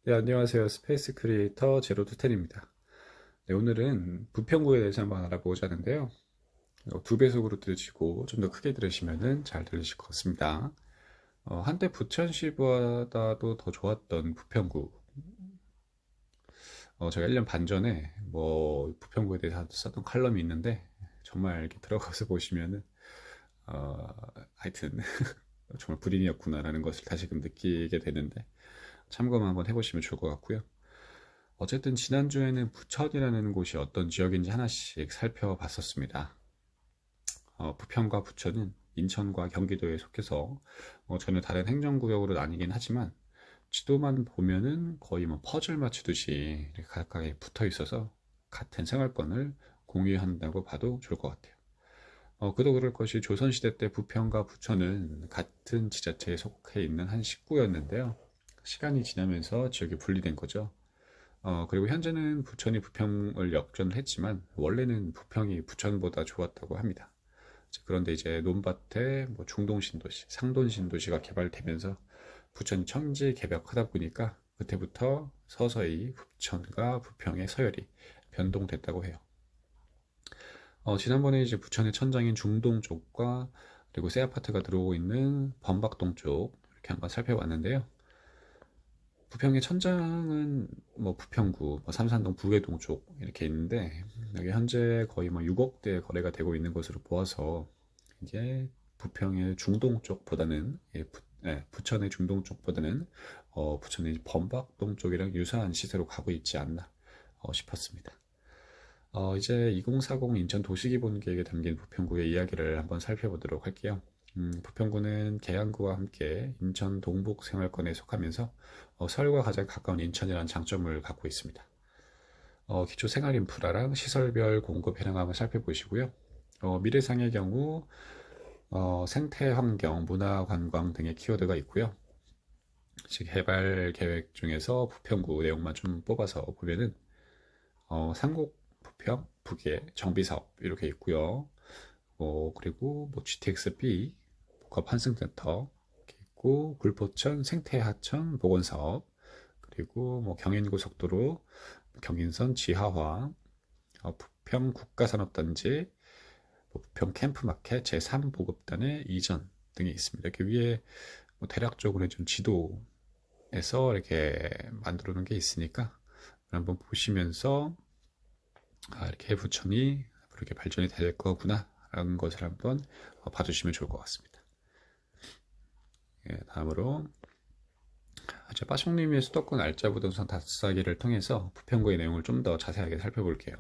네, 안녕하세요. 스페이스 크리에이터 제로투텐입니다. 네, 오늘은 부평구에 대해서 한번 알아보고자 하는데요. 두 배속으로 들으시고 좀 더 크게 들으시면 잘 들리실 것 같습니다. 한때 부천시보다도 더 좋았던 부평구. 제가 1년 반 전에 부평구에 대해서 썼던 칼럼이 있는데 정말 이렇게 들어가서 보시면은 어, 하여튼 정말 불인이었구나라는 것을 다시금 느끼게 되는데 참고만 한번 해보시면 좋을 것 같고요. 어쨌든 지난주에는 부천이라는 곳이 어떤 지역인지 하나씩 살펴봤었습니다. 부평과 부천은 인천과 경기도에 속해서 전혀 다른 행정구역으로 나뉘긴 하지만 지도만 보면은 거의 퍼즐 맞추듯이 이렇게 가깝게 붙어 있어서 같은 생활권을 공유한다고 봐도 좋을 것 같아요. 그도 그럴 것이 조선시대 때 부평과 부천은 같은 지자체에 속해 있는 한 식구였는데요. 시간이 지나면서 지역이 분리된 거죠. 그리고 현재는 부천이 부평을 역전을 했지만 원래는 부평이 부천보다 좋았다고 합니다. 그런데 이제 논밭에 중동 신도시, 상돈 신도시가 개발되면서 부천이 청지 개벽하다 보니까 그때부터 서서히 부천과 부평의 서열이 변동됐다고 해요. 지난번에 이제 부천의 천장인 중동 쪽과 그리고 새 아파트가 들어오고 있는 범박동 쪽 이렇게 한번 살펴봤는데요. 부평의 천장은 부평구, 삼산동, 부계동 쪽 이렇게 있는데 여기 현재 거의 6억대 거래가 되고 있는 것으로 보아서 이게 부평의 중동 쪽보다는 부천의 중동 쪽보다는 부천의 범박동 쪽이랑 유사한 시세로 가고 있지 않나 싶었습니다. 이제 2040 인천 도시기본계획에 담긴 부평구의 이야기를 한번 살펴보도록 할게요. 부평구는 계양구와 함께 인천 동북 생활권에 속하면서 서울과 가장 가까운 인천이라는 장점을 갖고 있습니다. 기초 생활 인프라랑 시설별 공급 현황 한번 살펴보시고요. 미래상의 경우 생태 환경, 문화 관광 등의 키워드가 있고요. 즉 개발 계획 중에서 부평구 내용만 좀 뽑아서 보면은 상곡, 부평, 부계, 정비사업 이렇게 있고요. 그리고 GTX-B, 복합 환승센터 이렇게 있고, 굴포천 생태하천 보건사업, 그리고 경인고속도로, 경인선 지하화, 부평 국가산업단지, 부평 캠프마켓 제3보급단의 이전 등이 있습니다. 이렇게 위에 대략적으로 좀 지도에서 이렇게 만들어 놓은 게 있으니까 한번 보시면서 이렇게 부천이 이렇게 발전이 될 거구나 라는 것을 한번 봐주시면 좋을 것 같습니다. 다음으로 빠숑님의 수도권 알짜 부동산 다싸기를 통해서 부평구의 내용을 좀 더 자세하게 살펴볼게요.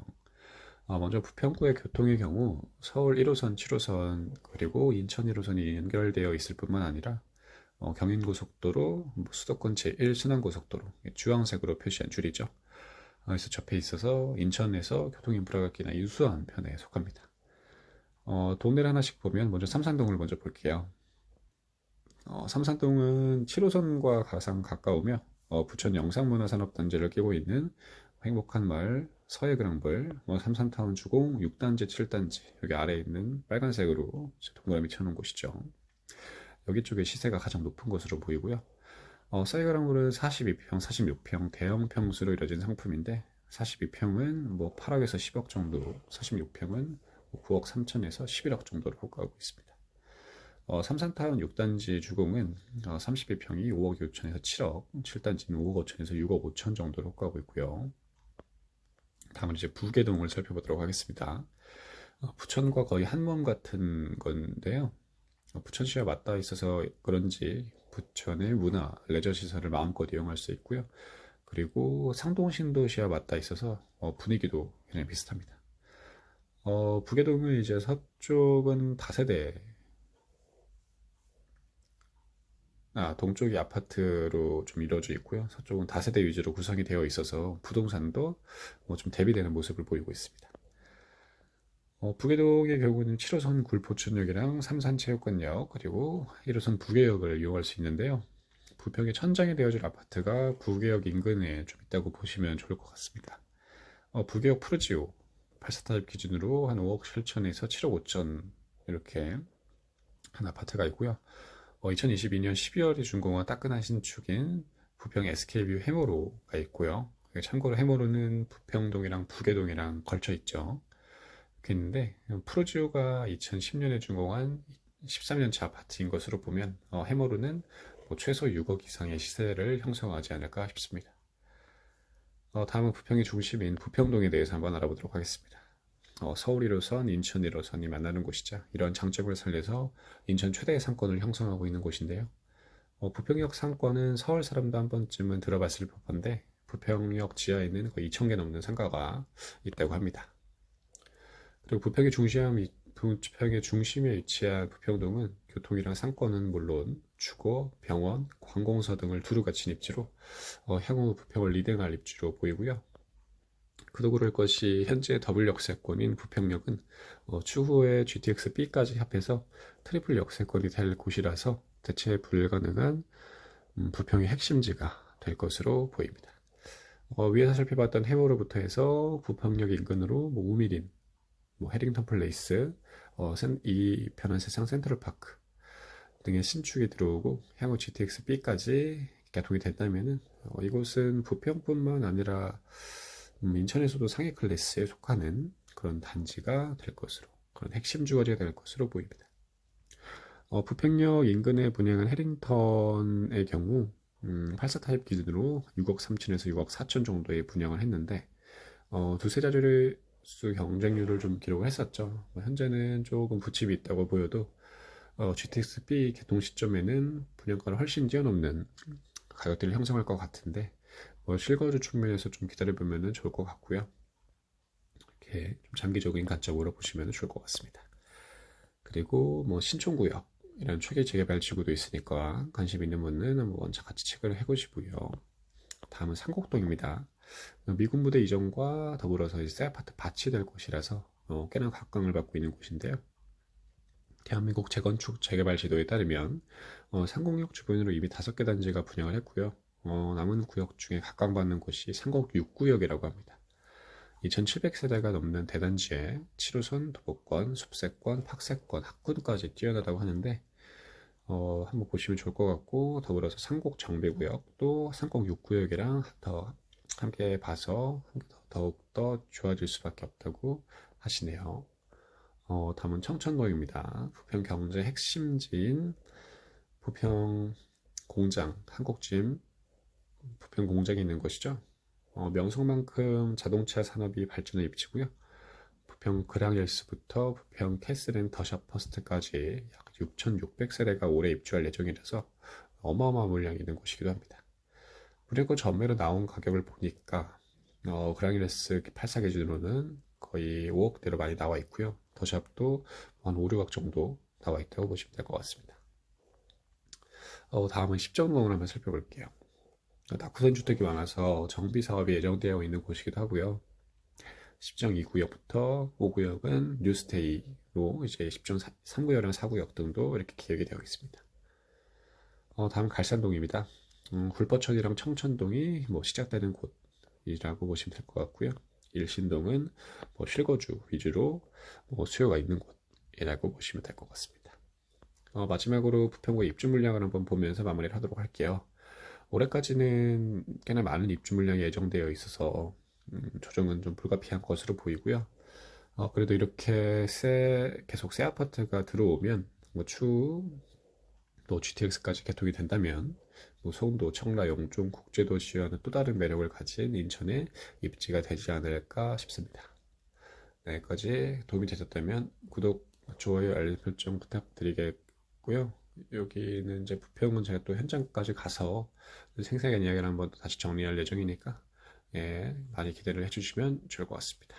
먼저 부평구의 교통의 경우 서울 1호선, 7호선 그리고 인천 1호선이 연결되어 있을 뿐만 아니라 경인고속도로, 수도권 제1순환고속도로 주황색으로 표시한 줄이죠. 에서 접해 있어서 인천에서 교통인프라가 꽤나 유수한 편에 속합니다. 동네를 하나씩 보면 먼저 삼산동을 먼저 볼게요. 삼산동은 7호선과 가장 가까우며 부천 영상문화산업단지를 끼고 있는 행복한 마을, 서해그랑블, 삼산타운 주공 6단지, 7단지 여기 아래에 있는 빨간색으로 동그라미 쳐놓은 곳이죠. 여기 쪽에 시세가 가장 높은 것으로 보이고요. 서해그랑블은 42평, 46평 대형 평수로 이루어진 상품인데 42평은 8억에서 10억 정도, 46평은 9억 3천에서 11억 정도로 호가하고 있습니다. 삼산타운 6단지 주공은 32평이 5억 6천에서 7억, 7단지는 5억 5천에서 6억 5천 정도로 호가하고 있고요. 다음은 이제 부계동을 살펴보도록 하겠습니다. 부천과 거의 한 몸 같은 건데요. 부천시와 맞닿아 있어서 그런지 부천의 문화, 레저 시설을 마음껏 이용할 수 있고요. 그리고 상동신도시와 맞닿아 있어서 분위기도 그냥 비슷합니다. 부계동은 이제 서쪽은 다세대, 동쪽이 아파트로 좀 이루어져 있고요. 서쪽은 다세대 위주로 구성이 되어 있어서 부동산도 좀 대비되는 모습을 보이고 있습니다. 부계동의 경우는 7호선 굴포천역이랑 삼산체육관역 그리고 1호선 부계역을 이용할 수 있는데요. 부평의 천장이 되어줄 아파트가 부계역 인근에 좀 있다고 보시면 좋을 것 같습니다. 부계역 푸르지오 84타입 기준으로 한 5억 7천에서 7억 5천 이렇게 한 아파트가 있고요. 2022년 12월에 준공한 따끈한 신축인 부평 SK뷰 해모로가 있고요. 참고로 해모로는 부평동이랑 부계동이랑 걸쳐 있죠. 이렇게 있는데 프로지오가 2010년에 준공한 13년차 아파트인 것으로 보면 해모로는 뭐 최소 6억 이상의 시세를 형성하지 않을까 싶습니다. 다음은 부평의 중심인 부평동에 대해서 한번 알아보도록 하겠습니다. 서울 1호선, 인천 1호선이 만나는 곳이자 이런 장점을 살려서 인천 최대의 상권을 형성하고 있는 곳인데요. 부평역 상권은 서울 사람도 한 번쯤은 들어봤을 법한데 부평역 지하에는 거의 2,000개 넘는 상가가 있다고 합니다. 그리고 부평의 중심에 위치한 부평동은 교통이랑 상권은 물론 주거, 병원, 관공서 등을 두루 갖춘 입지로 향후 부평을 리딩할 입지로 보이고요. 그도 그럴 것이 현재 더블 역세권인 부평역은 추후에 GTX-B까지 합해서 트리플 역세권이 될 곳이라서 대체 불가능한 부평의 핵심지가 될 것으로 보입니다. 위에서 살펴봤던 해모로부터 해서 부평역 인근으로 뭐 우미린, 뭐 해링턴 플레이스, 이 편한 세상 센트럴파크 등의 신축이 들어오고 향후 GTX-B까지 개통이 된다면은 이곳은 부평뿐만 아니라 인천에서도 상위 클래스에 속하는 그런 단지가 될 것으로, 그런 핵심 주거지가 될 것으로 보입니다. 부평역 인근에 분양한 해링턴의 경우 84 타입 기준으로 6억 3천에서 6억 4천 정도의 분양을 했는데 두세 자릿수 경쟁률을 좀 기록을 했었죠. 현재는 조금 부침이 있다고 보여도 GTX-B 개통 시점에는 분양가를 훨씬 뛰어넘는 가격대를 형성할 것 같은데 실거주 측면에서 좀 기다려보면 좋을 것 같고요. 이렇게 좀 장기적인 관점으로 보시면 좋을 것 같습니다. 그리고 뭐 신촌구역 이런 초기 재개발 지구도 있으니까 관심 있는 분은 한번 같이 체크를 해보시고요. 다음은 상곡동입니다. 미군 부대 이전과 더불어서 이제 새 아파트 밭이 될 곳이라서 꽤나 각광을 받고 있는 곳인데요. 대한민국 재건축 재개발 지도에 따르면 상곡역 주변으로 이미 5개 단지가 분양을 했고요. 남은 구역 중에 각광받는 곳이 상곡 6구역이라고 합니다. 2,700세대가 넘는 대단지에 7호선, 도보권, 숲세권, 팍세권, 학군까지 뛰어나다고 하는데 한번 보시면 좋을 것 같고 더불어서 상곡 정비구역 또 상곡 6구역이랑 더 함께 봐서 더욱더 좋아질 수밖에 없다고 하시네요. 다음은 청천동입니다. 부평 경제 핵심지인 부평 공장, 한국짐 부평 공장이 있는 곳이죠. 명성만큼 자동차 산업이 발전을 입지고요. 부평 그랑일스부터 부평 캐슬앤 더샵 퍼스트까지 약 6,600세대가 올해 입주할 예정이라서 어마어마한 물량이 있는 곳이기도 합니다. 그리고 전매로 나온 가격을 보니까 그랑일스 84 기준으로는 거의 5억대로 많이 나와 있고요. 더샵도 한 5, 6억 정도 나와 있다고 보시면 될 것 같습니다. 다음은 십정동을 한번 살펴볼게요. 낙후된 주택이 많아서 정비 사업이 예정되어 있는 곳이기도 하고요. 10정 2구역부터 5구역은 뉴스테이로 이제 10정 3구역이랑 4구역 등도 이렇게 기획이 되어 있습니다. 다음 갈산동입니다. 굴포천이랑 청천동이 뭐 시작되는 곳이라고 보시면 될 것 같고요. 일신동은 뭐 실거주 위주로 뭐 수요가 있는 곳이라고 보시면 될 것 같습니다. 마지막으로 부평구 입주 물량을 한번 보면서 마무리를 하도록 할게요. 올해까지는 꽤나 많은 입주 물량이 예정되어 있어서 조정은 좀 불가피한 것으로 보이고요. 그래도 이렇게 계속 새 아파트가 들어오면 뭐 추후 또 GTX까지 개통이 된다면 뭐 송도, 청라, 영종, 국제도시와는 또 다른 매력을 가진 인천의 입지가 되지 않을까 싶습니다. 네, 여기까지 도움이 되셨다면 구독, 좋아요, 알림 설정 부탁드리겠고요. 여기는 이제 부평은 제가 또 현장까지 가서 생생한 이야기를 한번 다시 정리할 예정이니까 많이 기대를 해주시면 좋을 것 같습니다.